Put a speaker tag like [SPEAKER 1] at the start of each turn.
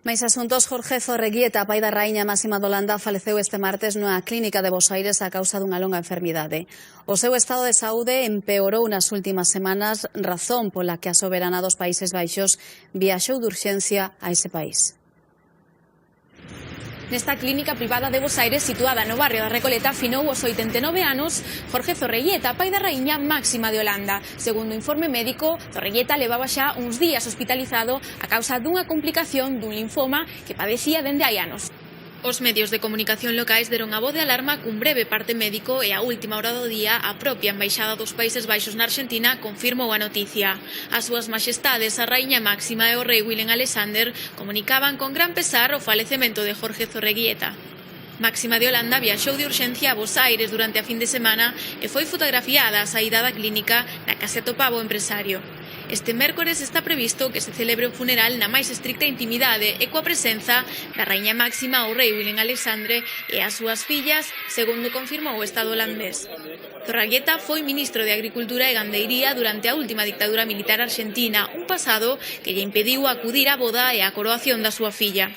[SPEAKER 1] Máis asuntos, Jorge Zorreguieta, pai da raíña máxima de Holanda, faleceu este martes nunha clínica de Bos Aires a causa dunha longa enfermidade. O seu estado de saúde empeorou nas últimas semanas, razón pola que a soberana dos Países Baixos viaxou de urxencia a ese país.
[SPEAKER 2] Nesta clínica privada de Bos Aires, situada no barrio da Recoleta, finou os 89 anos Jorge Zorreguieta, pai da raíña máxima de Holanda. Segundo o informe médico, Zorreguieta levaba xa uns días hospitalizado a causa dunha complicación dun linfoma que padecía dende hai anos. Os medios de comunicación locais deron a voz de alarma cun breve parte médico e a última hora do día a propia Embaixada dos Países Baixos na Argentina confirmou a noticia. As súas maxestades, a raíña máxima e o rei Willem Alexander, comunicaban con gran pesar o falecemento de Jorge Zorreguieta. Máxima de Holanda viaxou de urxencia a Bos Aires durante a fin de semana e foi fotografiada a saída da clínica na que se atopaba o empresario. Este mércores está previsto que se celebre o funeral na máis estricta intimidade e coa presenza da raíña máxima, o rei Willem Alexandre e as súas fillas, segundo confirmou o Estado holandés. Zorreguieta foi ministro de Agricultura e Gandeiría durante a última dictadura militar argentina, un pasado que lle impediu acudir á boda e á coroación da súa filla.